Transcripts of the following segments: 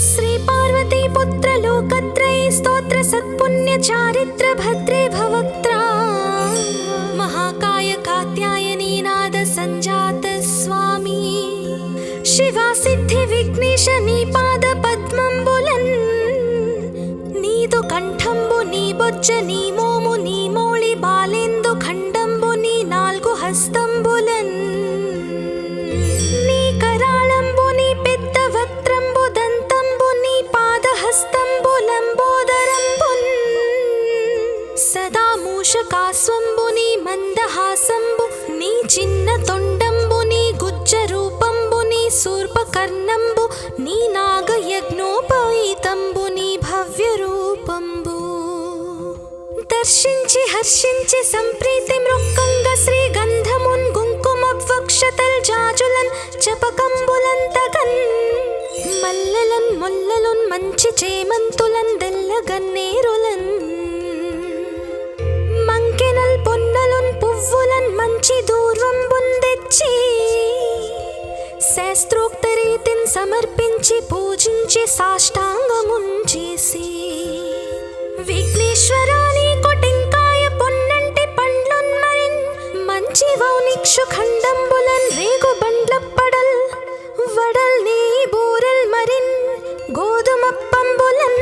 श्री पार्वती पुत्र लोकत्रयी स्तोत्र सत्पुण्य चारित्र भद्रे भवक्त्रा महाकाय कात्यायनी नाद संजात स्वामी शिवा सिद्धि विघ्नेश नी पाद पद्मंबुलन् नीदु कंठंबु नी बొజ్జ నీ మోము నీ మౌళి బాలేందు ఖండంబు నీ నాలుగు హస్తంబులన్ నీ కరాళంబు నీ పెద్ద వక్త్రంబు దంతంబు నీ పాదహస్తంబు లంబోదరంబున్ సదా మూషకాస్వంబు నీ మందహాసంబు నీ చిన్న తొండంబు నీ గుజ్జ రూపంబు నీ శూర్పకర్ణంబు నీ నాగయజ్ఞోపవీతంబు నీ భవ్య రూపంబు దర్శించి హర్షించి సంప్రీతి మృక్కంగ శ్రీ గంధమున్ కుంకుమవక్షతల్ జాజులన్ చపకంబులంతగన్ మల్లెలన్ ముల్లలున్ మంచి చేమంతులన్ దెల్లగన్నేరులన్ మంకెనల్ పొన్నలున్ పువ్వులన్ మంచి దూర్వంబున్ తెచ్చి శాస్త్రోక్త రీతిన్ సమర్పించి పూజించి సాష్టాంగమున్ చేసి విఘ్నేశ్వరాని కొటింకాయ పొన్నంటి పండ్లున్ మరిన్ మంచి వౌనిక్షు ఖండంబులన్ రేగు బండ్లప్పడల్ వడల్ నీ బూరెల్ మరిన్ గోధుమప్పంబులన్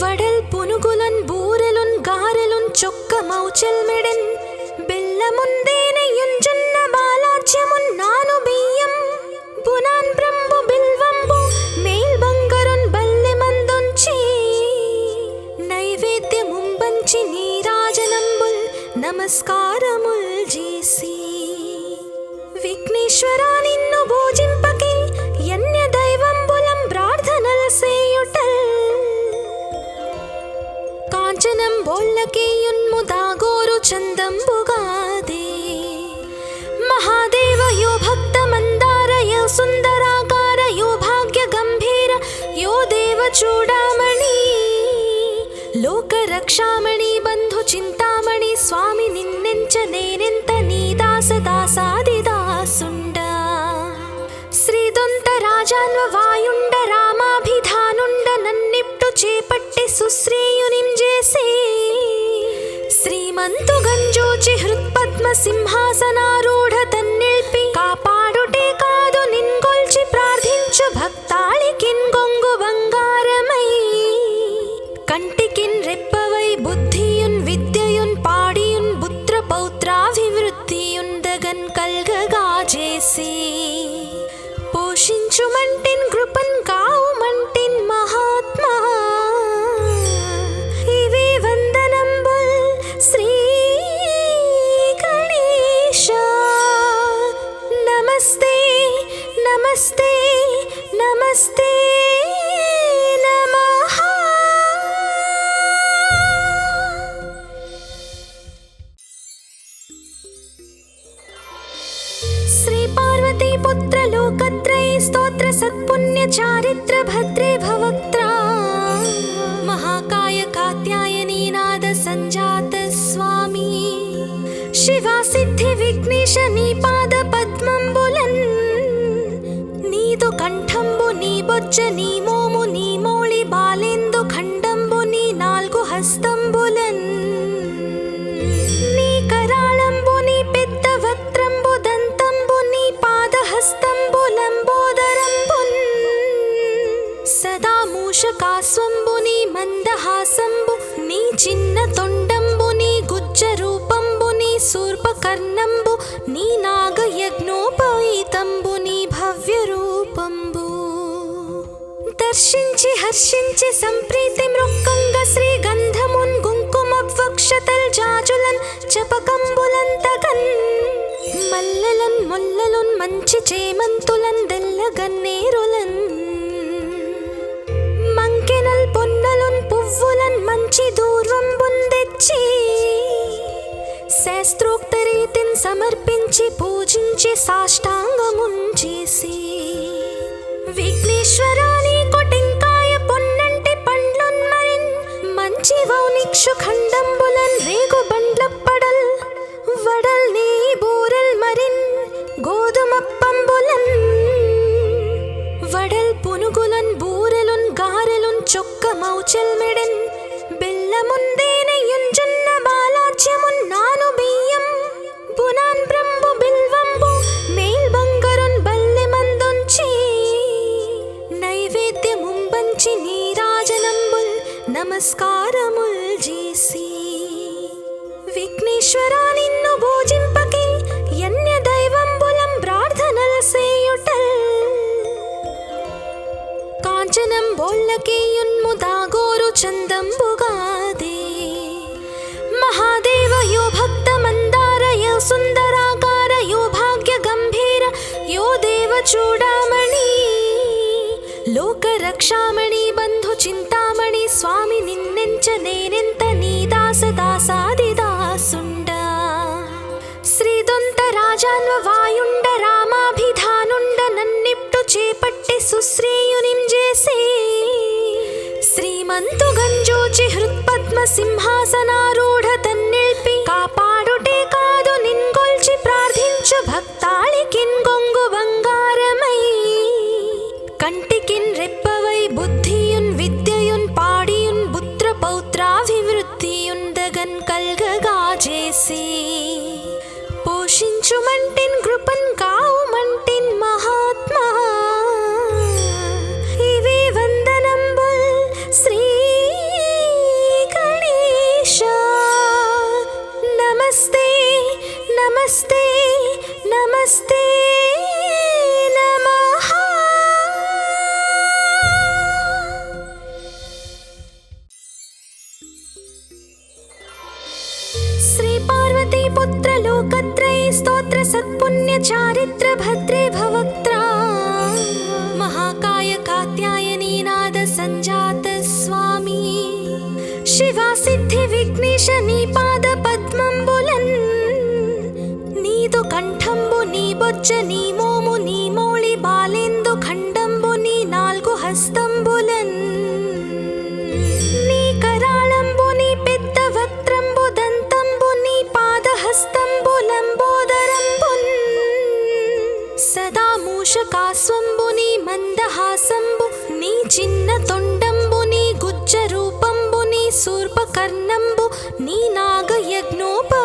వడల్ పునుగులన్ బూరెలున్ గారెలున్ చొక్క మౌచెల్ మెడెన్ బెల్లముందేనెయ్యున్ జొన్న బాలాజ్యమున్ నాను బియ్యం బునాన్ బ్రంబు బిల్వంబు మేల్ బంగరున్ బల్లె మందుంచి నైవేద్యముంబంచి నీరాజనంబుల్ నమస్కారముల్ చేసి విఘ్నేశ్వరా నిన్ను పూజింపకి యన్య దైవంబులం ప్రార్థనల్ సేయుటల్ కాంచనం బోళ్ళకేయున్ము దాగోరు చందంబుగాదే మహాదేవ యో భక్త మందార యో సుందరాకార యో భాగ్య గంభీర యో దేవ చూడామణి లోక రక్షామణి బంధు చింతామణి స్వామి నిన్నెంచ నేనెంత నీ దాస దాసాది దాసుండ శ్రీదొంత రాజాన్వ వాయుండ రామాభిధానుండ నన్నిప్టు చేపట్టి సుశ్రేయునిం చేసి శ్రీమంతు గంజోచి హృత్పద్మ సింహాసనారూఢ తన్నిల్పి కాపాడుటే కాదు నిన్గొల్చి ప్రార్థించు భక్తాళికిన్ గొంగు బంగారమై కంటికిన్ రెప్పవై బుద్ధియున్ విద్యయున్ పాడియున్ పుత్ర పౌత్రాభివృద్ధియున్ దగన్ కల్గగా చేసి పోషించుమంటిన్ కృపన్ కావుమంటిన్ మహాత్మా ఇవే వందనంబుల్ శ్రీ గణేశ నమస్తే నమస్తే నమస్తే నమః श्री पार्वती पुत्र लोकत्रयी स्तोत्र सत्पुण्य चारित्र भद्रे भवक्त्रा महाकाय कात्यायनी नाद संजात स्वामी शिवा सिद्धि विघ्नेश नी पाद पद्मंबुलन् नीदु कंठंबु नी बొజ్జ నీ మోము నీ మౌళి బాలేందు ఖండంబు నీ నాలుగు హస్తంబులన్ నీ కరాళంబు నీ పెద్ద వక్త్రంబు దంతంబు నీ పాదహస్తంబు లంబోదరంబున్ సదా మూషకాస్వంబు నీ మందహాసంబు నీ చిన్న తొండంబు నీ గుజ్జ రూపంబు నీ శూర్పకర్ణంబు నీ నాగయజ్ఞోపవీతంబు నీ భవ్య రూపంబు దర్శించి హర్షించి సంప్రీతి మృక్కంగ శ్రీ గంధమున్ కుంకుమవక్షతల్ జాజులన్ చపకంబులంతగన్ మల్లెలన్ ముల్లలున్ మంచి చేమంతులన్ దెల్లగన్నేరులన్ మంకెనల్ పొన్నలున్ పువ్వులన్ మంచి దూర్వంబున్ తెచ్చి శాస్త్రోక్త రీతిన్ సమర్పించి పూజించి సాష్టాంగమున్ చేసి విఘ్నేశ్వరాని కొటింకాయ పొన్నంటి పండ్లున్ మరిన్ మంచి వౌనిక్షు ఖండంబులన్ రేగు బండ్లప్పడల్ వడల్ నీ బూరెల్ మరిన్ గోధుమప్పంబులన్ చొక్కమౌచెల్మెడెన్ బెల్లముందేనయుంజున్న బాలాజ్యమున్నాను బియ్యం బునాన్ బ్రంబు బిల్వంబు మేల్ బంగరున్ బల్లె మందుంచి నైవేద్యముంబంచి నీరాజనంబుల్ నమస్కారముల్ చేసి విఘ్నేశ్వరా నిన్ను పూజింపకే యన్య దైవంబులం ప్రార్థనల్ సేయుటల్ కాంచనం బోళ్ళకేయున్ముదాగోరు చందంబుగాదే మహాదేవ యో భక్త మందార యో సుందరాకార యో భాగ్య గంభీర యో దేవ చూడామణి లోక రక్షామణి బంధు చింతామణి స్వామి నిన్నెంచ నేనెంత నీ దాస దాసాది దాసుండ శ్రీదొంత రాజాన్వ వాయుండ రామాభిధానుండ నన్నిప్టు చేపట్టి సుశ్రేయునిం చేసి శ్రీమంతు గంజూచి హృత్పద్మ సింహాసనారూఢ తన్నిల్పి కాపాడుటే కాదు నిన్గొల్చి ప్రార్థించు భక్తాళికిన్ గొంగు బంగారమై కంటికిన్ రెప్పవై బుద్ధియున్ విద్యయున్ పాడియున్ పుత్ర పౌత్రాభివృద్ధియున్ దగన్ కల్గగా చేసి పోషించుమంటిన్ కృపన్ కావుమంటిన్ మహాత్మా ఇవి వందనంబుల్ శ్రీ గణేశ నమస్తే నమస్తే నమస్తే నమః. శ్రీ పార్వతీ పుత్ర లోకత్రయ స్తోత్ర సత్పుణ్య చారిత్ర భద్రే భవక్త్రా మహాకాయ కాత్యాయనీ నాద సంజాత స్వామి శివా సిద్ధి విఘ్నేశ నీ పాద పద్మంబులన్ నీదు కంఠంబు నీ బొజ్జ నీ మోము నీ మౌళి బాలేందు ఖండంబు నీ నాల్గు హస్తంబులన్ నీ కరాళంబు నీ పెద్ద వక్త్రంబు దంతంబు నీ పాదహస్తంబు లంబోదరంబున్ సదా మూషకాస్వంబు నీ మందహాసంబు నీ చిన్న తొండంబు నీ గుజ్జ రూపంబు నీ శూర్పకర్ణంబు నీ నాగయజ్ఞోపవీతంబు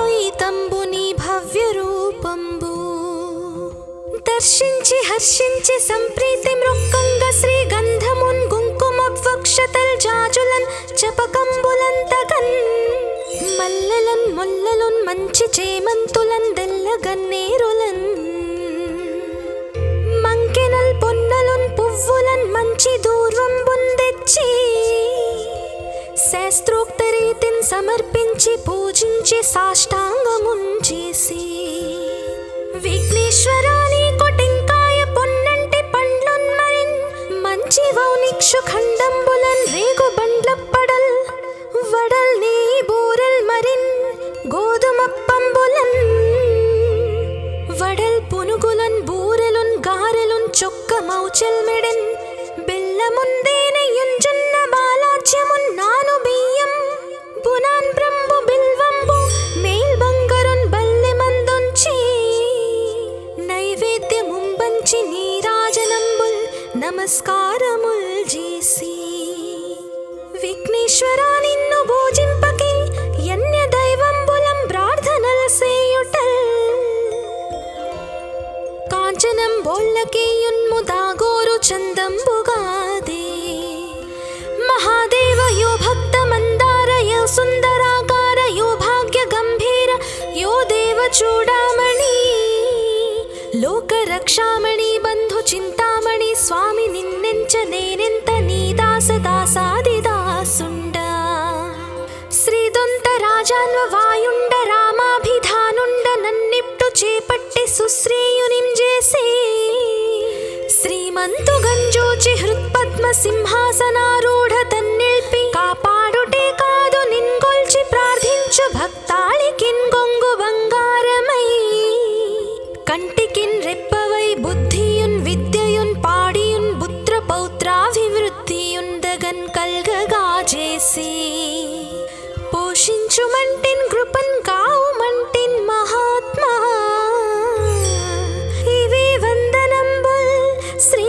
నీ భవ్య రూపంబు దర్శించి హర్షించి సంప్రీతి మృక్కంగ శ్రీ గంధమున్ కుంకుమవక్షతల్ జాజులన్ చపకంబులంతగన్ మల్లెలన్ ముల్లలున్ మంచి చేమంతులన్ దెల్లగన్నేరులన్ మంకెనల్ పొన్నలున్ పువ్వులన్ మంచి దూర్వంబున్ తెచ్చి శాస్త్రోక్త రీతిన్ సమర్పించి పూజించి సాష్టాంగమున్ చేసి విఘ్నేశ్వరా నీకు టెంకాయ పొన్నంటి పండ్లున్ మరిన్ మంచి వౌనిక్షు ఖండంబులన్ రేగు బండ్లప్పడల్ వడల్ నీ బూరెల్ మరిన్ గోధుమప్పంబులన్ వడల్ పునుగులన్ బూరెలున్ గారెలున్ చొక్కమౌచెల్మెడెన్ బెల్లముందేనయుంజున్న బాలాజ్యమున్నాను బియ్యం బునాన్ బ్రంబు బిల్వంబు మేల్ బంగరున్ బల్లె మందుంచి నైవేద్యముంబంచి నీరాజనంబుల్ నమస్కారముల్ చేసి విఘ్నేశ్వరా నిన్ను పూజింపకే యన్య దైవంబులం ప్రార్థనల్ సేయుటల్ కాంచనం బోళ్ళకేయున్ముదాగోరు చందంబుగాదే మహాదేవ యో భక్త మందార యో సుందరాకార యో భాగ్య గంభీర యో దేవ చూడామణి లోక రక్షామణి బంధు చింతామణి స్వామి నిన్నెంచ నేనెంత నీ దాస దాసాది దాసుండ శ్రీదొంత రాజాన్వ వాయుండ రామాభిధానుండ నన్నిప్టు చేపట్టి సుశ్రేయునిం చేసి శ్రీమంతు గంజూచి హృత్పద్మ సింహాసనారూఢ తన్నిల్పి కాపాడుటే కాదు నిన్గొల్చి ప్రార్థించు భక్తాళికిన్ గొంగు బంగారమై కంటికిన్ రెప్పవై బుద్ధియున్ విద్యయున్ పాడియున్ పుత్ర పౌత్రాభివృద్ధియున్ దగన్ కల్గగా చేసి పోషించుమంటిన్ కృపన్ కావుమంటిన్ మహాత్మా ఇవి వందనంబుల్ శ్రీ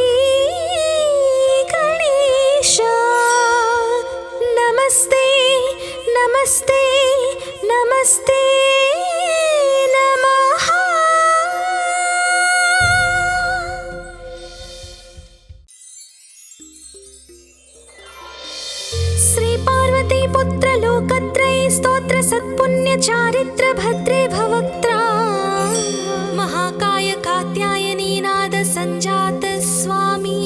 గణేశ सत्पुण्य चारित्र भद्रे भवक्त्रा महाकाय कात्यायनी नाद संजात स्वामी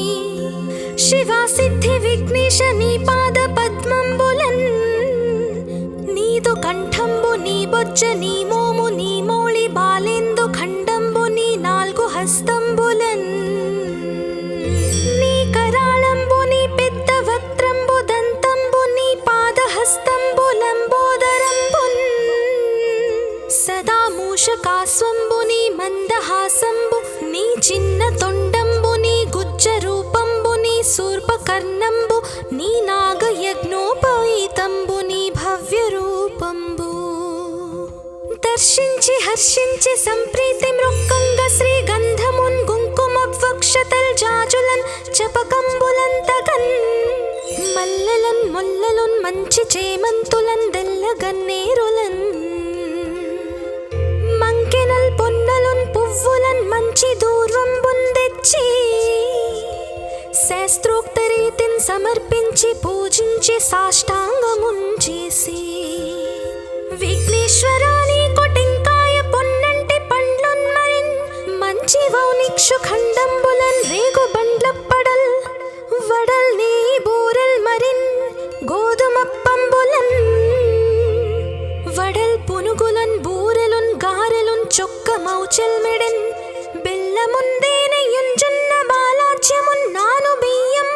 शिवा सिद्धि विघ्नेश नी पाद पद्मंबुलन नीदु कंठंबु नी बొజ్జ నీ మోము నీ మౌళి బాలేందు ఖండంబు నీ నాలుగు హస్తంబులన్ నీ కరాళంబు నీ పెద్ద వక్త్రంబు దంతంబు నీ పాదహస్తంబులంబోదరంబున్ సదా మూషకాస్వంబు నీ మందహాసంబు నీ చిన్న తొండంబు నీ గుజ్జ రూపంబు నీ శూర్పకర్ణంబు నీ నాగయజ్ఞోపవీతంబు నీ భవ్య రూపంబు దర్శించి హర్షించి సంప్రీతి మృక్కంగ శ్రీగంధమున్ కుంకుమవక్షతల్ జాజులన్ చపకంబులంతగన్ మల్లెలన్ ముల్లలున్ మంచి చేమంతులన్ దెల్లగన్నేరులన్ మంకెనల్ పొన్నలున్ పువ్వులన్ మంచి దూర్వంబున్ తెచ్చి శాస్త్రోక్త రీతిని సమర్పించి పూజించి సాష్టాంగమున్ చేసి విఘ్నేశ్వరాని కొటెంకాయ పొన్నంటి పండ్లున్ మరిన్ మంచి వౌనిక్షు ఖండంబులన్ రేగు బండ్లప్పడల్ వడల్ నీ బూరల్ మరిన్ గోధుమప్పంబులన్ వడల్ పునుగులన్ బూరెలున్ గారెలున్ చొక్క మౌచల్ మెడన్ బెల్లముందేనయున్ జొన్న బాలాజ్యమున్ నాను బియ్యం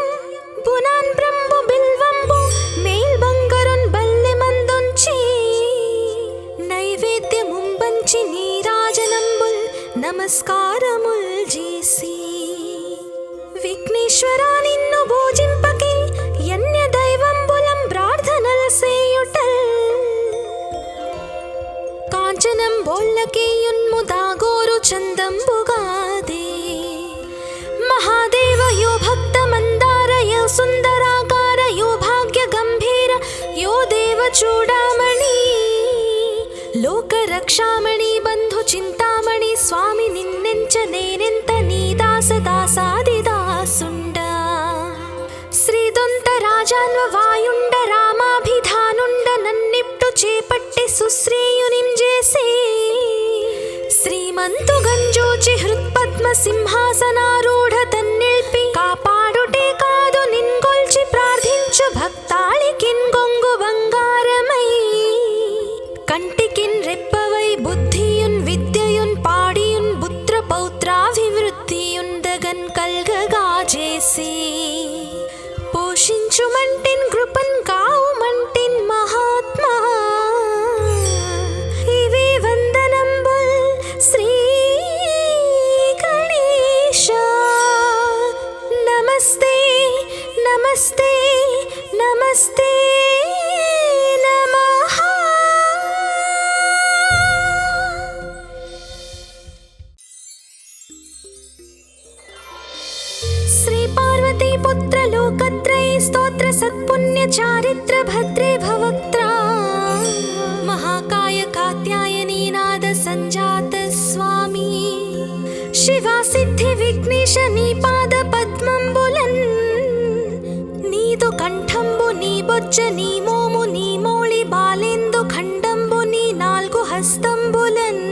బునాన్ బ్రంబు బిల్వంబు మేల్ బంగరున్ బల్లె మందుంచి నైవేద్యముంబంచి నీరాజనంబుల్ నమస్కారముల్ చేసి విఘ్నేశ్వరా నిన్ను భోజింపకే యన్య దైవంబులం ప్రార్థనల సేయుటల్ కాంచనం బోల్లకేయున్ముదాగోరు చందంబుగాదే మహాదేవ యో భక్త మందార యో సుందరాకార యో భాగ్య గంభీర యో దేవ చూడామణి లోక రక్షామణి బంధు చింతామణి స్వామి నిన్నెంచ నేనెంత నీ దాస దాసాది దాసుండ శ్రీదొంత రాజాన్వ వాయుండ రామాభిధానుండ నన్నిప్టు చేపట్టి సుశ్రేయునిం చేసి శ్రీమంతు గంజోచి హృత్పద్మ సింహాసనారూఢ తన్నిల్పి కాపాడుటే కాదు నిన్గొల్చి ప్రార్థించు భక్తాళికిన్ గొంగు బంగారమై కంటికిన్ రెప్పవై బుద్ధియున్ విద్యయున్ పాడియున్ పుత్ర పౌత్రాభివృద్ధియున్ దగన్ కల్గగా చేసి పోషించుమంటిన్ కృపన్ కావుమంటిన్ మహాత్మా ఇవి వందనంబుల్ శ్రీ గణేశ నమస్తే నమస్తే నమస్తే నమః శ్రీ పార్వతీ పుత్ర లోకత్రయీ స్తోత్ర సత్పుణ్య చారిత్ర భద్రే భవక్త్రా महाकाय कात्यायनी नाद संजात स्वामी शिवा सिद्धि विघ्नेश नी पाद पद्मंबुलन नीदु कंठंबु नी बొజ్జ నీ మోము నీ మౌళి బాలేందు ఖండంబు నీ నాలుగు హస్తంబులన్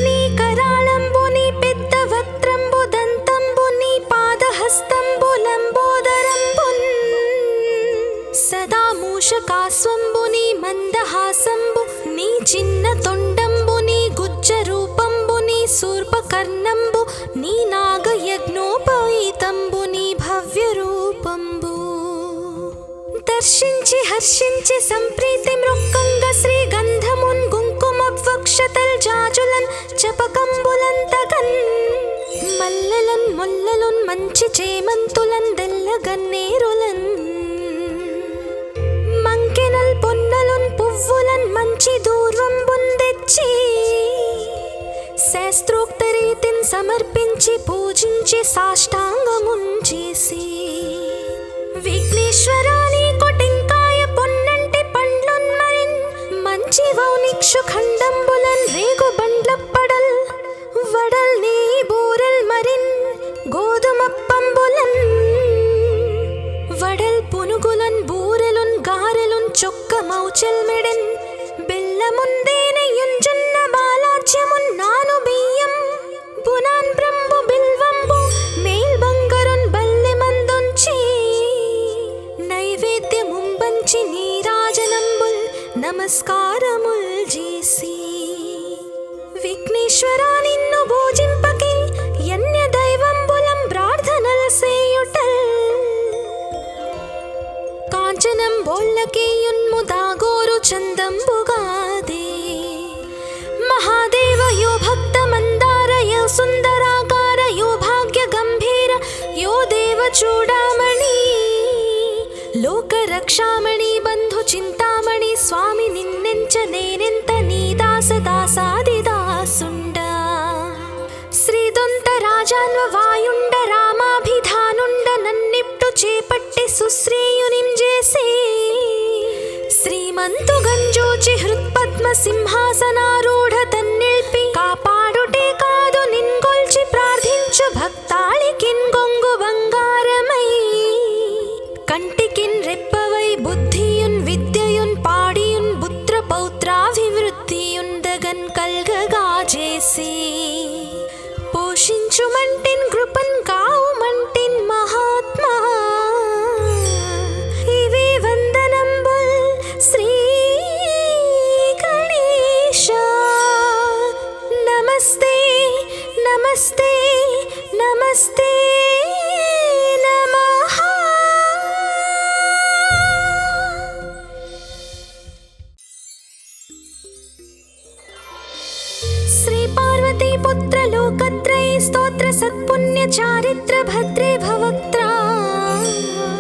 నీ కరాళంబు నీ పెద్ద వక్త్రంబు దంతంబు నీ పాదహస్తంబులంబోదరంబున్ సదా మూషకాస్వంబు నీ మందహాసంబు నీ చిన్న తొండంబు నీ గుజ్జ రూపంబు నీ శూర్పకర్ణంబు నీ నాగయజ్ఞోపవీతంబు నీ భవ్య రూపంబు దర్శించి హర్షించి సంప్రీతి మృక్కంగ శ్రీగంధమున్ కుంకుమవక్షతల్ జాజులన్ చపకంబులంతగన్ మల్లెలన్ ముల్లలున్ మంచి చేమంతులన్ దెల్లగన్నేరులన్ మంకెనల్ పొన్నలున్ పువ్వులన్ మంచి దూర్వంబున్ తెచ్చి శాస్త్రోక్త రీతిని సమర్పించి పూజించి సాష్టాంగమున్ చేసి విఘ్నేశ్వరాని కొటెంకాయ పొన్నంటి పండ్లున్ మరిన్ మంచి వౌనిక్షు ఖండంబులన్ రేగు బండ్లప్పడల్ వడల్ నీ బూరల్ మరిన్ గోధుమప్పంబులన్ వడల్ పునుగులన్ బూరెలున్ గారెలున్ చొక్క చొక్కమౌచెల్మెడెన్ బెల్లముందేనెయుంజున్న బాలాజ్యమున్నాను బియ్యం బునాన్ బ్రంబు బిల్వంబు మేల్ బంగరున్ బల్లె మందుంచి నైవేద్యముంబంచి నీరాజనంబుల్ నమస్కారముల్ చేసి విఘ్నేశ్వరా నిన్ను భోజింపకే యన్య దైవంబులం ప్రార్థనల సేయుటల్ కాంచనం బోళ్ళకేయున్ముదాగోరు చందంబుగాదే మహాదేవ యో భక్త మందార యో సుందరాకార యో భాగ్య గంభీర యో దేవ చూడామణి లోక రక్షామణి బంధు చింతామణి స్వామి నిన్నెంచ నేనెంత నీ దాస దాసాదిదాసుండ శ్రీదొంత రాజాన్వ వాయుండ రామాభిధానుండ నన్నిప్టు చేపట్టి సుశ్రీయునిం చేసి శ్రీమంతు గంజోచి హృత్పద్మ సింహాసనారూఢ తన్నిల్పి కాపాడుటే కాదు నిన్గొల్చి ప్రార్థించు భక్తాళికిన్ గొంగు బంగారమై కంటికిన్ రెప్పవై బుద్ధియున్ విద్యయున్ పాడియున్ పుత్ర పౌత్రాభివృద్ధియున్ దగన్ కల్గగా చేసి పోషించుమంటిన్ కృపన్ కావుమంటిన్ మహాత్మా ఇవి వందనంబుల్ శ్రీ గణేశ నమస్తే నమస్తే నమస్తే నమః. శ్రీ పార్వతీ పుత్ర లోకత్రయ స్తోత్ర సత్పుణ్య చారిత్ర భద్రే భవక్త్రా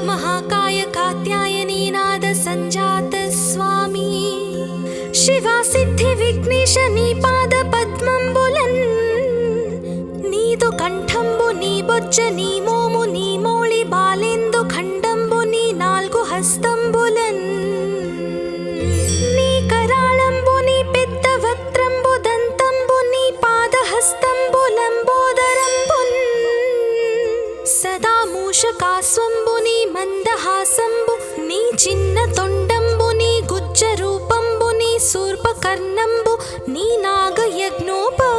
మహాకాయ కాత్యాయనీ నాద సంజాత స్వామి శివా సిద్ధి విఘ్నేశ నీ పాద పద్మంబులన్ నీదు కంఠంబు నీ బొజ్జ నీ మోము నీ మోళి బాలేందు ఖండంబు నీ నాల్గు హస్తంబులన్ నీ కరాళంబు నీ పెద్ద వక్త్రంబు దంతంబు నీ పాదహస్తంబు లంబోదరంబున్ సదా మూషకాస్వంబు నీ మందహాసంబు నీ చిన్న తొండంబు నీ గుజ్జ రూపంబు నీ శూర్పకర్ణంబు నీ నాగయజ్ఞోపవీతంబు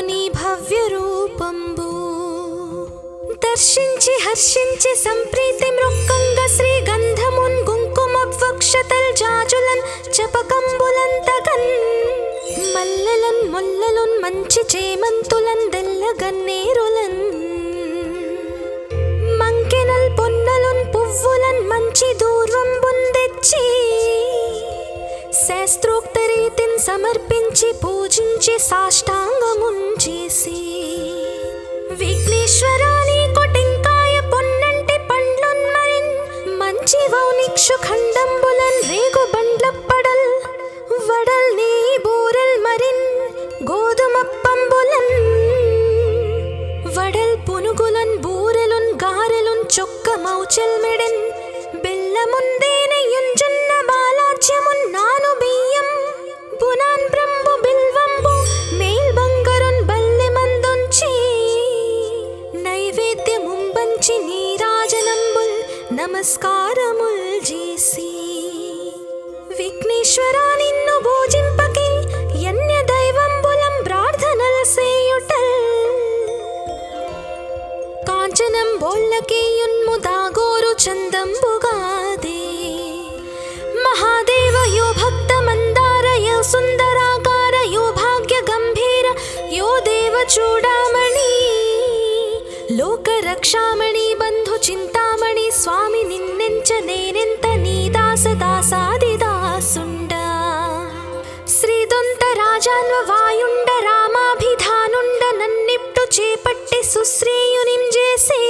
నీ భవ్య రూపంబు దర్శించి హర్షించి సంప్రీతి మృక్కంగ శ్రీ గంధమున్ కుంకుమవక్షతల్ జాజులన్ చపకంబులంతగన్ మల్లెలన్ ముల్లలున్ మంచి చేమంతులన్ దెల్లగన్నేరులన్ మంకెనల్ పొన్నలున్ పువ్వులన్ మంచి దూర్వంబున్ తెచ్చి శాస్త్రోక్త రీతిన్ సమర్పించి పూజించి సాష్టాంగమున్ చేసి విఘ్నేశ్వరా నీకు టెంకాయ పొన్నంటి పండ్లున్ మరిన్ మంచి వౌనిక్షు ఖండంబులన్ రేగు బండ్లప్పడల్ వడల్ నీ బూరెల్ మరిన్ గోధుమప్పంబులన్ వడల్ పునుగులన్ బూరెలున్ గారెలున్ చొక్కమౌచెల్మెడెన్ బెల్లముందేనెయుంజున్న బాలాజ్యమున్నాను బియ్యం బునాన్ బ్రంబు బిల్వంబు మేల్ బంగరున్ బల్లె మందుంచి నైవేద్యముంబంచి నీరాజనంబుల్ నమస్కారముల్ చేసి విఘ్నేశ్వరా నిన్ను భోజింపకే యన్య దైవంబులం ప్రార్థనల సేయుటల్ కాంచనం బోళ్ళకేయున్ముదాగోరు చందంబుగాదే మహాదేవ యో భక్త మందార యో సుందరాకార యో భాగ్య గంభీర యో దేవ చూడామణి లోక రక్షామణి బంధు చింతామణి స్వామి నిన్నెంచ నేనెంత నీ దాస దాసాదిదాసుండ శ్రీదొంత రాజాన్వ వాయుండ రామాభిధానుండ నన్నిప్టు చేపట్టి సుశ్రీయునిం చేసి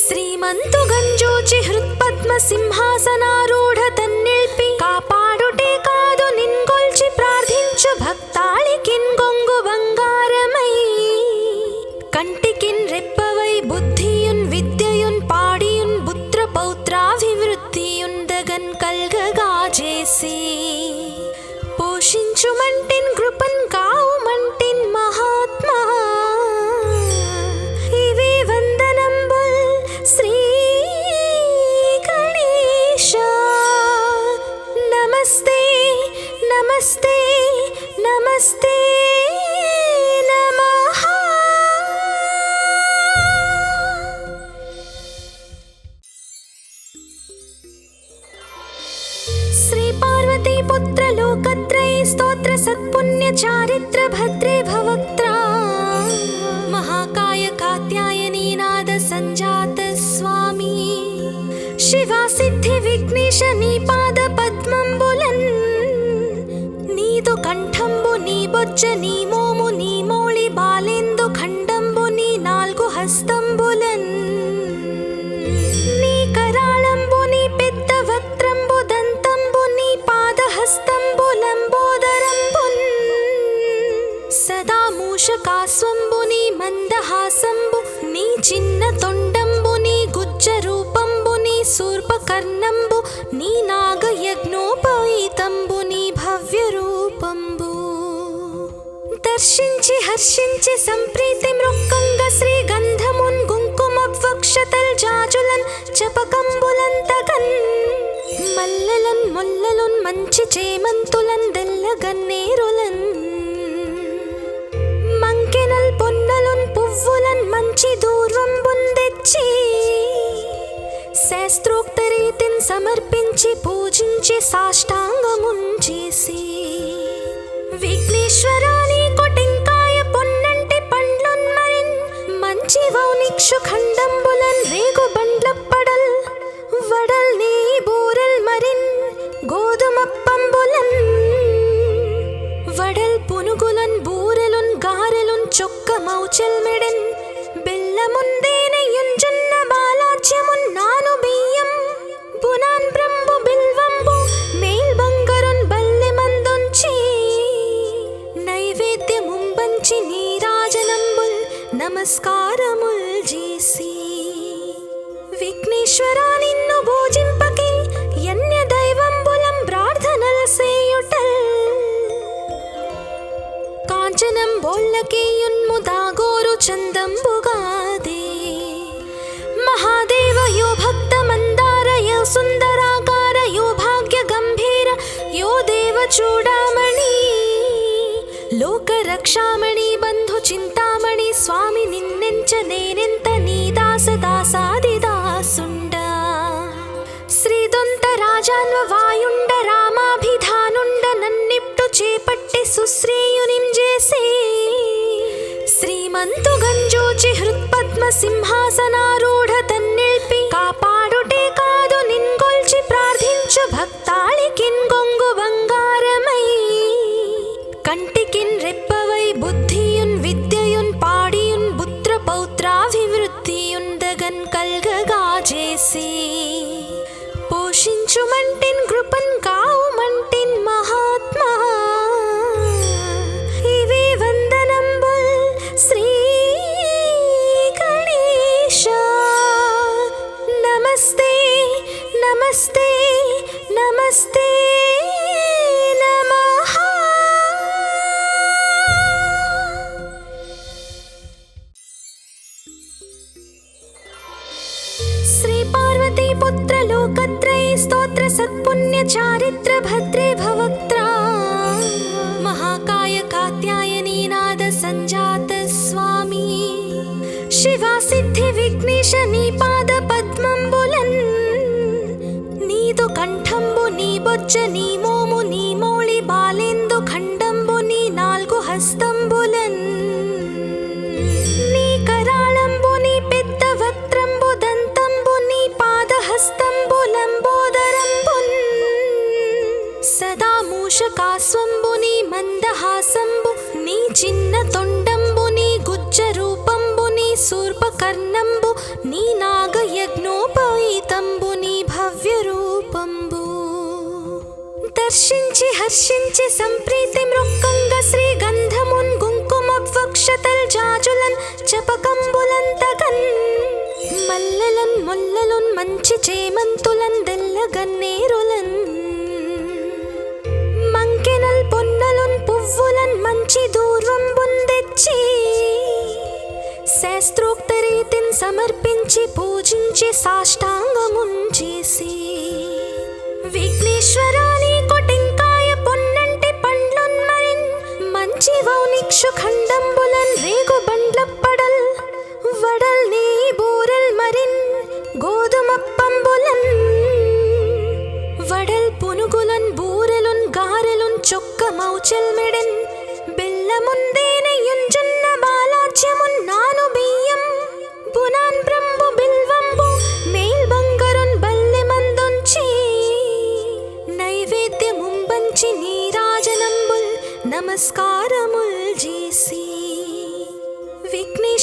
శ్రీమంతు గంజోచి హృత్పద్మ సింహాసనారూఢ తన్నిల్పి కాపాడుటే కాదు నిన్గొల్చి ప్రార్థించు భక్తాళికిన్ గొంగు బంగారమై కంటికిన్ రెప్పవై బుద్ధియున్ విద్యయున్ పాడియున్ పుత్ర పౌత్రాభివృద్ధియున్ దగన్ కల్గగా చేసి పోషించుమంటిన్ కృపన్ కావుమంటిన్ మహాత్మా ఇవి వందనంబుల్ శ్రీ గణేశ पुण्यचारित्र भद्रे भवक्त्रा महाकाय कात्यायनी नाद संजात स्वामी शिवा सिद्धि विघ्नेश नी पाद पद्मंबुलन् नीदु कंठंबु नी बొజ్జ నీ మోము నీ మౌళి బాలేందు ఖండంబు నీ నాలుగు హస్తంబులన్ నీ కరాళంబు నీ పెద్ద వక్త్రంబు దంతంబు నీ పాదహస్తంబులంబోదరంబున్ సదా మూషకాస్వంబు నీ మందహాసంబు నీ చిన్న తొండంబు నీ గుజ్జ రూపంబు నీ శూర్పకర్ణంబు నీ నాగయజ్ఞోపవీతంబు నీ భవ్య రూపంబు దర్శించి హర్షించి సంప్రీతి మృక్కంగ శ్రీగంధమున్ కుంకుమవక్షతల్ జాజులన్ చపకంబులంతగన్ మల్లెలన్ ముల్లలున్ మంచి చేమంతులన్ దెల్లగన్నేరులన్ మంకెనల్ పొన్నలున్ పువ్వులన్ మంచి దూర్వంబున్ తెచ్చి శాస్త్రోక్త రీతిన్ సమర్పించి పూజించి సాష్టాంగమున్ చేసి విఘ్నేశ్వరాని కొటెంకాయ పొన్నంటి పండ్లున్ మరిన్ మంచి వౌనిక్షు ఖండంబులన్ రేగు బండ్లప్పడల్ వడల్ నీ బూరెల్ మరిన్ గోధుమప్పంబులన్ వడల్ పునుగులన్ బూరెలున్ గారెలున్ చొక్క మౌచెల్ మెడెన్ బెల్లముందేనెయ్యున్ జొన్న బాలాజ్యమున్ నాను బియ్యం బునాన్ బ్రంబు బిల్వంబు మేల్ బంగరున్ బల్లె మందుంచి నైవేద్యముంబంచి నీరాజనంబుల్ నమస్కారముల్ చేసి విఘ్నేశ్వరా నిన్ను భోజింపకే యన్య దైవంబులం ప్రార్థనల్ సేయుటల్ కాంచనం బోళ్ళకేయున్ముదాగోరు చందంబుగాదే మహాదేవ యో భక్త మందార యో సుందరాకార యో భాగ్య గంభీర యో దేవ చూడామణి లోక రక్షామణి బంధు చింతామణి స్వామి నిన్నెంచ నేనెంత నీ దాస దాసాది దాసుండ శ్రీదొంత రాజాన్వ వాయుండ రామాభిధానుండ నన్నిప్టు చేపట్టి సుశ్రేయునిం చేసి శ్రీమంతు గంజూచి హృత్పద్మ సింహాసనారూఢ తన్నిల్పి కాపాడుటే కాదు నిన్గొల్చి ప్రార్థించు భక్తాళికిన్ గొంగు బంగారమై కంటికిన్ రెప్పవై బుద్ధియున్ విద్యయున్ పాడియున్ పుత్ర పౌత్రాభివృద్ధియున్ దగన్ కల్గగా చేసి పోషించుమంటిన్ కృపన్ కావుమంటిన్ మహాత్మా ఇవే వందనంబుల్ శ్రీ గణేశ నమస్తే నమస్తే నమస్తే నమః శ్రీ పార్వతీ పుత్ర లోకత్రయ స్తోత్ర సత్పుణ్య చారిత్ర భద్రే భవక్త్రా महाकाय कात्यायनी नाद संजात स्वामी शिवा सिद्धि विघ्नेश नी पाद पद्मंबुलन् नीदु कंठंबु नी बొజ్జ నీ మోము నీ మౌళి బాలేందు ఖండంబు నీ నాలుగు హస్తంబులన్ నీ కరాళంబు నీ పెద్ద వక్త్రంబు దంతంబు నీ పాదహస్తంబులంబోదరంబున్ సదా మూషకాస్వంబు నీ మందహాసంబు నీ చిన్న తొండంబు నీ గుజ్జ రూపంబు నీ శూర్పకర్ణంబు నీ నాగయజ్ఞోపవీతంబు నీ భవ్య రూపంబు దర్శించి హర్షించి సంప్రీతి మృక్కంగ శ్రీగంధమున్ కుంకుమవక్షతల్ జాజులన్ చపకంబులంతగన్ మల్లెలన్ ముల్లలున్ మంచి చేమంతులన్ దెల్లగన్నేరులన్ మంకెనల్ పొన్నలున్ పువ్వులన్ మంచి దూర్వంబున్ తెచ్చి శాస్త్రోక్త రీతిన్ సమర్పించి పూజించి సాష్టాంగమున్ చేసి విఘ్నేశ్వరాని కొటెంకాయ పొన్నంటి పండ్లున్ మరిన్ మంచి వౌనిక్షు ఖండంబులన్ రేగు బండ్లప్పడల్ వడల్ నీ బూరెల్ మరిన్ గోధుమప్పంబులన్ వడల్ పునుగులన్ బూరెలున్ గారెలున్ చొక్క మౌచెల్ మెడెన్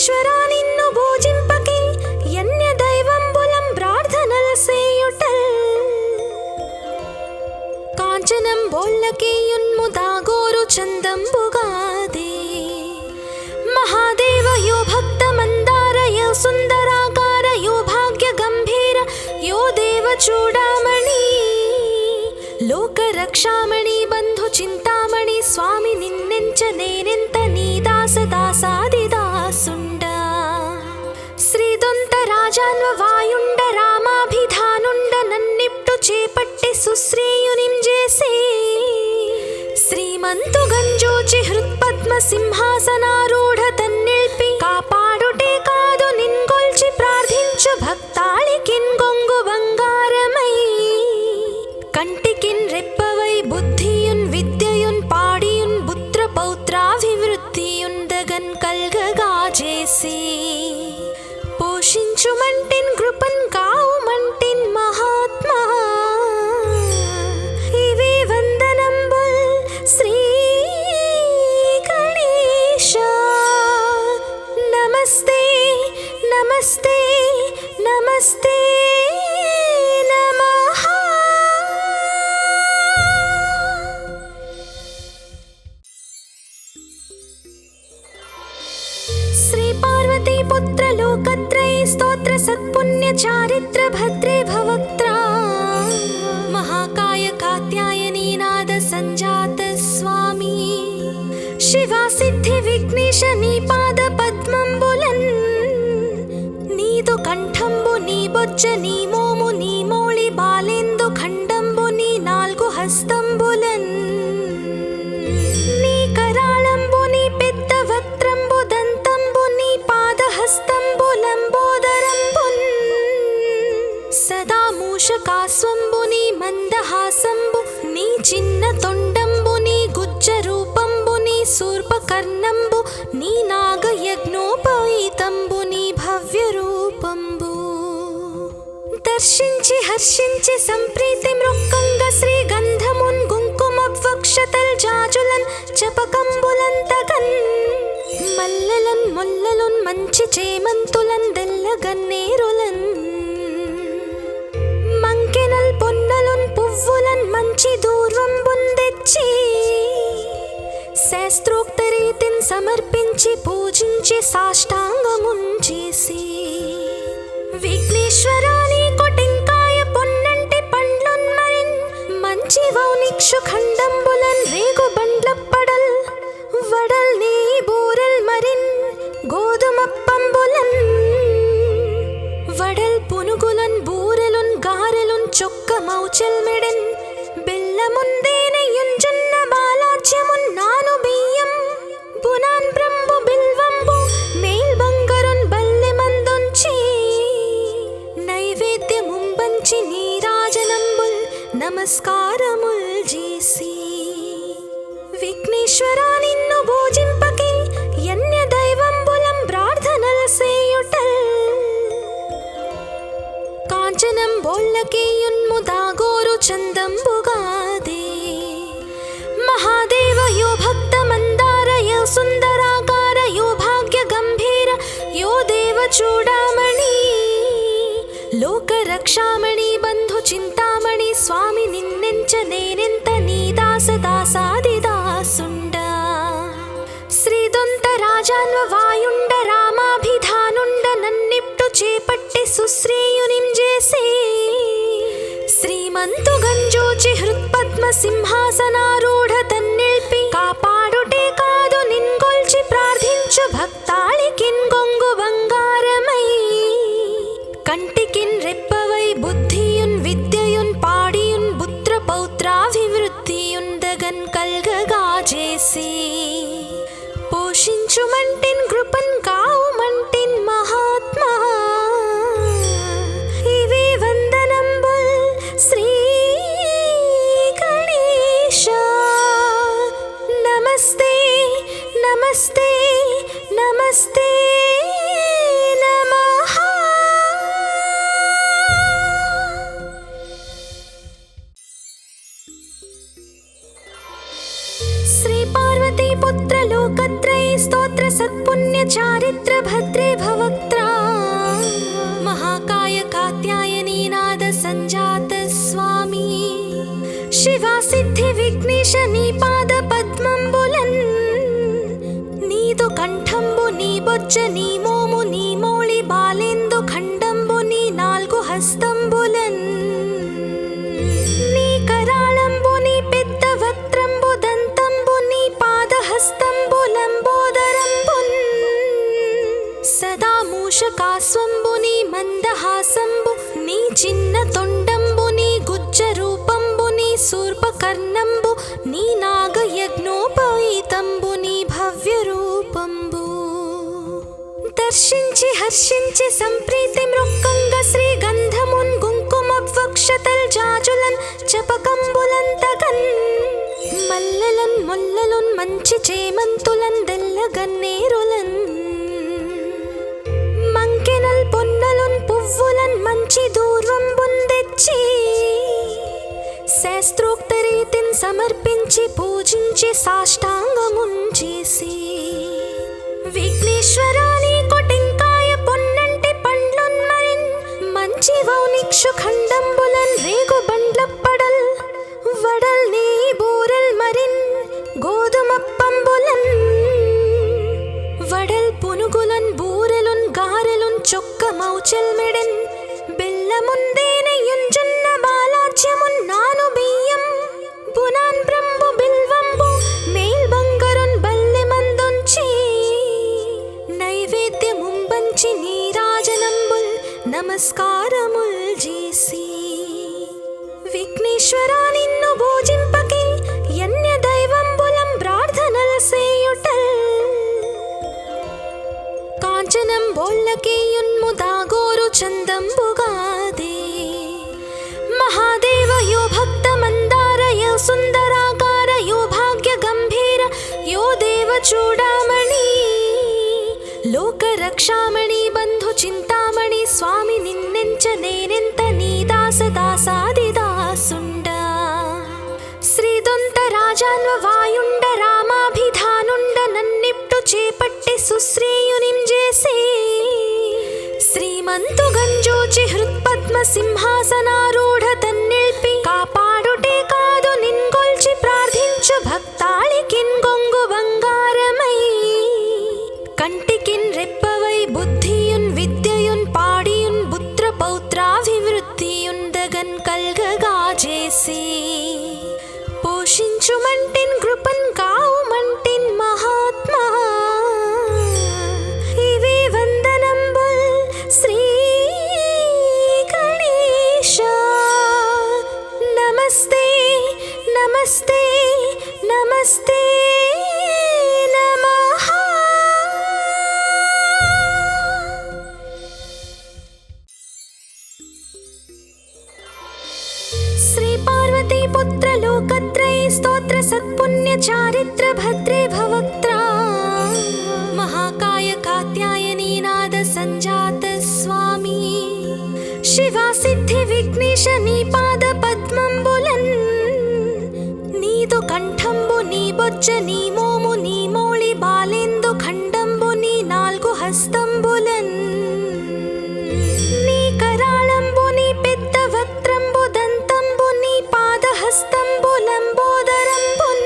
విఘ్నేశ్వరా నిన్ను భోజింపకే యన్య దైవంబులం ప్రార్థనల్ సేయుటల్ కాంచనం బోల్లకేయున్ముదాగోరు చందంబుగాదే మహాదేవ యో భక్త మందార యో సుందరాకార యో భాగ్య గంభీర యో దేవ చూడామణి లోక రక్షామణి బంధు చింతామణి స్వామి నిన్నెంచ నేనెంత నీ దాస దాసాది దాసుండ శ్రీదొంత రాజాన్వ వాయుండ రామాభిధానుండ నన్నిప్టు చేపట్టి సుశ్రేయునిం చేసే శ్రీమంతు గంజోచి హృత్పద్మ సింహాసనారూఢ తన్నిల్పి కాపాడుటే కాదు నిన్గొల్చి ప్రార్థించు భక్తాళికిన్ గొంగు బంగారమై కంటికిన్ రెప్పవై బుద్ధియున్ విద్యయున్ పాడియున్ పుత్ర పౌత్రాభివృద్ధియున్ దగన్ కల్గగా చేసి పోషించుమంటిన్ కృపన్ కావుమంటిన్ మహాత్మా ఇవే వందనంబుల్ శ్రీ గణేశ నమస్తే నమస్తే నమస్తే నమః శ్రీ పార్వతీ పుత్ర లోకత్రయ స్తోత్ర సత్పుణ్య చారిత్ర భద్రే భవక్త్రా మహాకాయ కాత్యాయనీ నాద సంజాత స్వామి శివా సిద్ధి విఘ్నేశ నీ పాద పద్మంబులన్ నీదు కంఠంబు నీ బొజ్జ నీ మోము నీ మౌళి బాలేందు ఖండంబు నీ నాలుగు హస్తంబులన్ నీ కరాళంబు నీ పెద్ద వక్త్రంబు దంతంబు నీ పాదహస్తంబు లంబోదరంబున్ సదా మూషకాస్వంబు నీ మందహాసంబు నీ చిన్న తొండంబు నీ గుజ్జ రూపంబు నీ శూర్పకర్ణంబు నీ నాగయజ్ఞోపవీతంబు నీ భవ్య రూపంబు దర్శించి హర్షించి సంప్రీతి మృక్కంగ శ్రీగంధమున్ కుంకుమవక్షతల్ జాజులన్ చపకంబులంతగన్ మల్లెలన్ మొల్లలున్ మంచి చేమంతులన్ దెల్లగన్నేరులన్ మంకెనల్ పొన్నలున్ పువ్వులన్ మంచి దూర్వంబున్ తెచ్చి శాస్త్రోక్త రీతిన్ సమర్పించి పూజించి సాష్టాంగమున్ చేసి విఘ్నేశ్వరా నీకు టెంకాయ పొన్నంటి పండ్లున్ మరిన్ మంచి వౌనిక్షు ఖండంబులన్ రేగు బండ్లప్పడల్ వడల్ నీ బూరల్ మరిన్ గోధుమప్పంబులన్ వడల్ పునుగులన్ బూరెలున్ గారెలున్ చొక్క మౌచల్ మెడన్ బెల్లముందేనయున్ జొన్న బాలాజ్యమున్ నాను బియ్యం బునాన్ బ్రంబు బిల్వంబు మేల్ బంగరున్ బల్లె మందుంచి నైవేద్యముంబంచి నీరాజనంబుల్ నమస్కారముల్ చేసి విఘ్నేశ్వరా నిన్ను భోజింపకే యన్య దైవంబులం ప్రార్థనల్ సేయుటల్ కాంచనం బోల్లకేయున్ముదాగోరు చందంబుగాదే మహాదేవ యో భక్త మందార యో సుందరాకార యో భాగ్య గంభీర యో దేవ చూడామణి లోక రక్షామణి బంధు చింతామణి స్వామి నిన్నెంచ నేనెంత నీ దాస దాసాది దాసుండ శ్రీదొంత రాజాన్వ వాయుండ రామాభిధానుండ నన్నిప్టు చేపట్టి సుశ్రేయునిం చేసే శ్రీమంతు గంజోచి హృత్పద్మ సింహాసనారూఢ తన్నిల్పి కాపాడుటే కాదు నిన్గొల్చి ప్రార్థించు భక్తాళికిన్ గొంగు బంగారమై కంటికిన్ రెప్పవై బుద్ధియున్ విద్యయున్ పాడియున్ పుత్ర పౌత్రాభివృద్ధియున్ దగన్ కల్గగా చేసి పోషించుమంటిన్ కృపన్ కావుమంటిన్ మహాత్మా ఇవే వందనంబుల్ శ్రీ గణేశ నమస్తే నమస్తే నమస్తే నమః శ్రీ పార్వతీ పుత్ర లోకత్రయ स्तोत्र सत्पुण्य चारित्र भद्रे भवक्त्रा महाकाय कात्यायनी नाद संजात स्वामी शिवा सिद्धि विघ्नेश नी पाद पद्मंबुलन् नीदु कंठंबु नी बोज्ज नी मोमु नी मोळि बालेंदु खंडंबु नी नाल्गु हस्తంబులन् నీ కరాళంబు నీ పెద్ద వక్త్రంబు దంతంబు నీ పాదహస్తంబులంబోదరంబున్ సదా మూషకాస్వంబు నీ మందహాసంబు నీ చిన్న తొండంబు నీ గుజ్జ రూపంబు నీ శూర్పకర్ణంబు నీ నాగయజ్ఞోపవీతంబు నీ భవ్య రూపంబు దర్శించి హర్షించి సంప్రీతి మృక్కంగ శ్రీగంధమున్ కుంకుమవక్షతల్ జాజులన్ చపకంబులంతగన్ మల్లెలన్ ముల్లలున్ మంచి చేమంతులన్ దెల్లగన్నేరులన్ మంకెనల్ పొన్నలున్ పువ్వులన్ మంచి దూర్వంబున్ తెచ్చి శాస్త్రోక్త రీతిన్ సమర్పించి పూజించి సాష్టాంగమున్ చేసి విఘ్నేశ్వరాని కొటెంకాయ పొన్నంటి పండ్లున్ మరిన్ మంచి వౌనిక్షు ఖండంబులన్ రేగు బండ్లప్పడల్ వడల్ నీ బూరల్ మరిన్ గోధుమప్పంబులన్ వడల్ పునుగులన్ బూరెలున్ గారెలున్ చొక్క మౌచల్ మెడన్ బెల్లముందేనెయ్యున్ జొన్న బాలాజ్యమున్ నాను బియ్యం బునాన్ బ్రంబు బిల్వంబు మేల్ బంగరున్ బల్లె మందుంచి నైవేద్యముంబంచి నీరాజనంబుల్ నమస్కారముల్ చేసి విఘ్నేశ్వరా నిన్ను భోజింపకి యన్య దైవంబులం ప్రార్థనల సేయుటల్ కాంచనం బోళ్ళకేయున్ము దాగోరు చందంబుగాదే మహాదేవ యో భక్త మందార యో సుందరాకార యో భాగ్య గంభీర యో దేవ చూడామణి లోక రక్షామణి బంధు చింతామణి స్వామి నిన్నెంచ నేనెంత నీ దాస దాసాదిదాసుండ శ్రీదొంత రాజాన్వ వాయుండ రామాభిధానుండ నన్నిప్టు చేపట్టి సుశ్రీయునిం చేసి శ్రీమంతు గంజోచి హృత్పద్మ సింహాసనారూఢ తన్నిల్పి కాపాడుటే కాదు నిన్గొల్చి ప్రార్థించు భక్తాళికిన్ గొంగు బంగారమై కంటికిన్ రెప్పవై బుద్ధియున్ విద్యయున్ పాడియున్ పుత్ర పౌత్రాభివృద్ధియున్ దగన్ కల్గగా చేసి పోషించుమంటిన్ కృపన్ కావుమంటిన్ మహాత్మా ఇవి వందనంబుల్ శ్రీ గణేశ నమస్తే నమస్తే నమస్తే నమః श्री पार्वती पुत्र लोकत्रयी स्तोत्र सत्पुण्य चारित्र भद्रे भवक्त्रा महाकाय कात्यायनी नाद संजात स्वामी शिवा सिद्धि विघ्नेश नी पाद पद्मंबुलन् नीदु कंठंबु नी बोज्ज नी मोमु नी मोळि बालेंदु खंडंबु नी नाल्गु हस्తంబులन् నీ కరాళంబు నీ పెద్ద వక్త్రంబు దంతంబు నీ పాదహస్తంబులంబోదరంబున్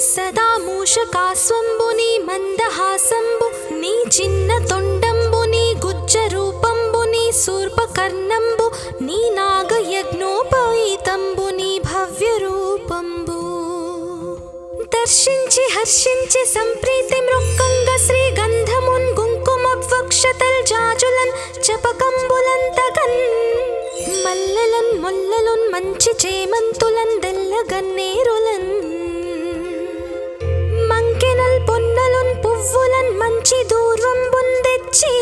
సదా మూషకాస్వంబు నీ మందహాసంబు నీ చిన్న తొండంబు నీ గుజ్జ రూపంబు నీ శూర్పకర్ణంబు నీ నాగయజ్ఞోపవీతంబు నీ భవ్య రూపంబు దర్శించి హర్షించి సంప్రీతి మృక్కంగ శ్రీగంధమున్ కుంకుమవక్షతల్ జాజులన్ చపకంబులంతగన్ మల్లెలన్ ముల్లలున్ మంచి చేమంతులన్ దెల్లగన్నేరులన్ మంకెనల్ పొన్నలున్ పువ్వులన్ మంచి దూర్వంబున్ తెచ్చి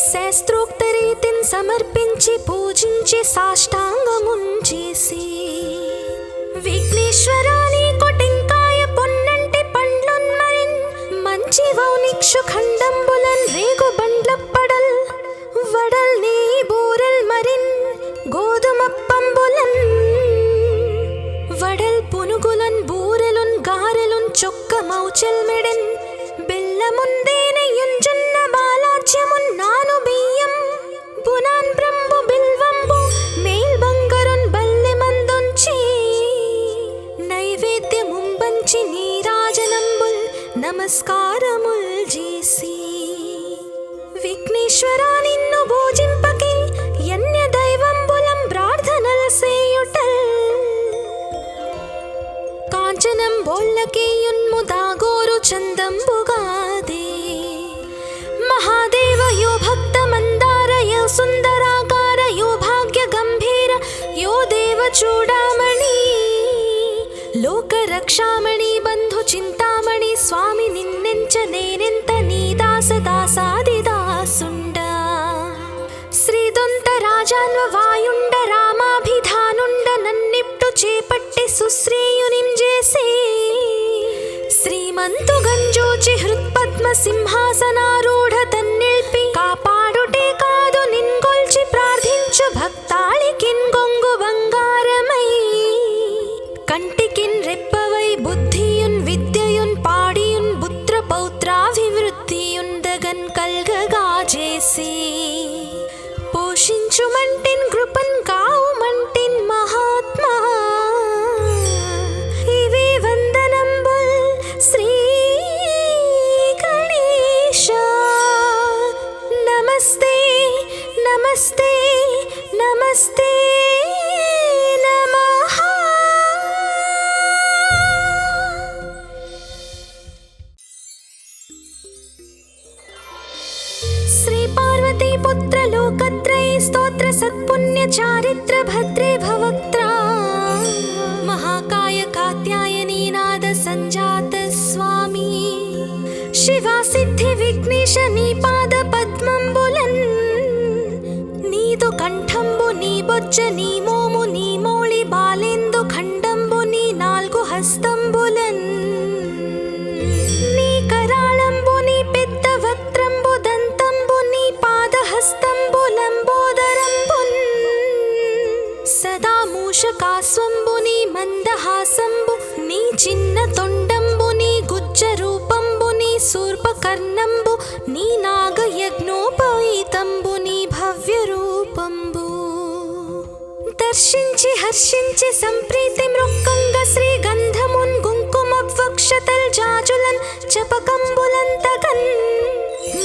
శాస్త్రోక్త రీతిన్ సమర్పించి పూజించి సాష్టాంగమున్ చేసి విఘ్నేశ్వరాని కొటెంకాయ పొన్నంటి పండ్లున్ మరిన్ మంచి వౌనిక్షు ఖండంబులన్ రేగు బండ్లప్పడల్ వడల్ నీ బూరల్ మరిన్ గోధుమప్పంబులన్ వడల్ పునుగులన్ బూరెలున్ గారెలున్ చొక్క చొక్కమౌచెల్మెడెన్ బెల్లముందేనయుంజున్న బాలాజ్యమున్నాను బియ్యం బునాన్ బ్రంబు బిల్వంబు మేల్ బంగరున్ బల్లెమందుంచి నైవేద్యముంబంచి నీరాజనంబుల్ నమస్కారముల్ చేసి విఘ్నేశ్వరా నిన్ను పూజింపకే యన్య దైవంబులం ప్రార్థనల్ సేయుటల్ కాంచనం బోళ్ళకేయున్ముదాగోరు చందంబుగాదే మహాదేవ యో భక్త మందార యో సుందరాకార యో భాగ్య గంభీర యో దేవ చూడామణి లోక రక్షామణి బంధు చింతామణి స్వామి నిన్నెంచ నేనెంత నీ దాస దాసాదిదాసుండ శ్రీదొంత రాజాన్వ వాయుండ రామాభిధానుండ నన్నిప్టు చేపట్టి సుశ్రేయునిం చేసి శ్రీమంతు గంజోచి హృత్పద్మ సింహాసనారూఢ తన్నిల్పి కాపాడుటే కాదు నిన్గొల్చి ప్రార్థించు భక్తాళికిన్ గొంగు బంగారమై కంటికిన్ రెప్పవై బుద్ధియున్ విద్యయున్ పాడియున్ పుత్ర పౌత్రాభివృద్ధియుందగన్ కల్గగా చేసి పోషించుమంటిన్ కృపన్ కావుమంటిన్ మహాత్మా ఇవే వందనంబుల్ శ్రీ గణేశ నమస్తే నమస్తే నమస్తే నమః. శ్రీ పార్వతీ పుత్ర లోకత్రయ స్తోత్ర సత్పుణ్య చారిత్ర భద్రే భవక్త్రా మహాకాయ కాత్యాయనీ నాద సంజాత స్వామి శివా సిద్ధి విఘ్నేశ నీ పాద పద్మంబులన్ నీదు కంఠంబు నీ బొజ్జ నీ మోము నీ మౌళి బాలేందు ఖండంబు నీ నాల్గు హస్తంబులన్ నీ కరాళంబు నీ పెద్ద వక్త్రంబు దంతంబు నీ పాదహస్తంబులంబోదరంబున్ సదా మూషకాస్వంబు నీ మందహాసంబు నీ చిన్న తొండంబు నీ గుజ్జ రూపంబు నీ శూర్పకర్ణంబు నీ నాగయజ్ఞోపవీతంబు నీ భవ్య రూపంబు దర్శించి హర్షించి సంప్రీతి మృక్కంగ శ్రీ గంధమున్ కుంకుమవక్షతల్ జాజులన్ చపకంబులంతగన్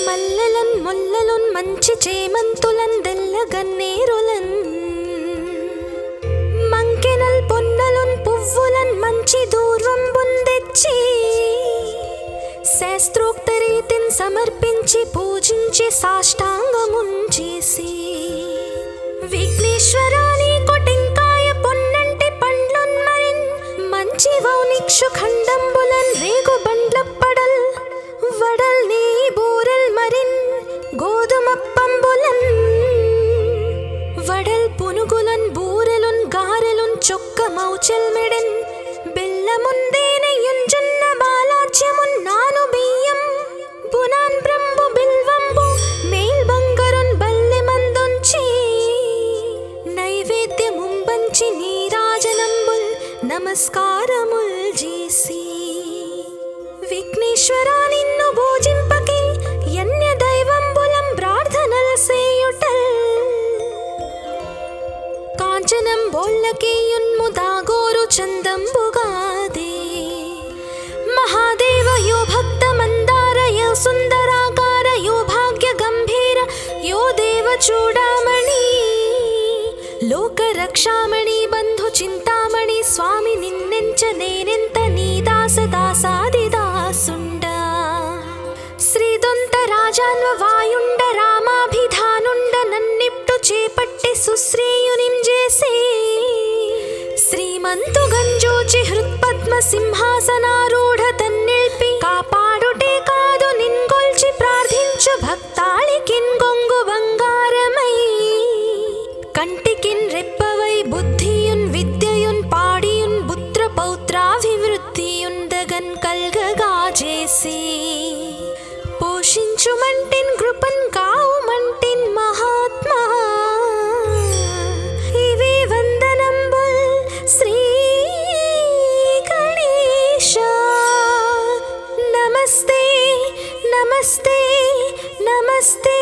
మల్లెలన్ ముల్లలున్ మంచి చేమంతులన్ దెల్లగన్నేరులన్ మంకెనల్ పొన్నలున్ పువ్వులన్ మంచి దూర్వంబున్ తెచ్చి శాస్త్రోక్త రీతిన్ సమర్పించి పూజించి సాష్టాంగమున్ చేసి విఘ్నేశ్వరా నీకు టెంకాయ పొన్నంటి పండ్లున్ మరిన్ మంచి వౌనిక్షు ఖండంబులన్ రేగు బండ్లప్పడల్ వడల్ నీ బూరెల్ మరిన్ గోధుమప్పంబులన్ వడల్ పునుగులన్ బూరెలున్ గారెలున్ చొక్కమౌచెల్మెడెన్ బెల్లముందేనయుంజున్న బాలాజ్యమున్నాను బియ్యం బునాన్ బ్రంబు బిల్వంబు మేల్ బంగరున్ బల్లెమందుంచి నైవేద్యముంబంచి నీరాజనంబుల్ నమస్కారముల్ చేసి విఘ్నేశ్వరా నిన్ను పూజింపకే యన్య దైవంబులం ప్రార్థనల్ సేయుటల్ కాంచనం బోళ్ళకేయున్ముదాగోరు చందంబుగాదే మహాదేవ యో భక్త మందార యో సుందరాకార యో భాగ్య గంభీర యో దేవ చూడామణి లోక రక్షామణి బంధు చింతామణి స్వామి నిన్నెంచ నేనెంత నీ దాస దాసాదిదాసుండ శ్రీదొంత రాజాన్వ వాయుండ రామాభిధానుండ నన్నిప్టు చేపట్టి సుశ్రేయునిం చేసి శ్రీమంతు గంజోచి హృత్పద్మ సింహాసనారూఢ తన్నిల్పి కాపాడుటే కాదు నిన్గొల్చి ప్రార్థించు భక్తాళికిన్ గొంగు బంగారమై కంటికిన్ రెప్పవై బుద్ధియున్ విద్యయున్ పాడియున్ పుత్ర పౌత్రాభివృద్ధియుందగన్ కల్గగా చేసి పోషించుమంటిన్ కృపన్ కావుమంటిన్ మహాత్మా ఇవే వందనంబుల్ శ్రీ గణేశ. నమస్తే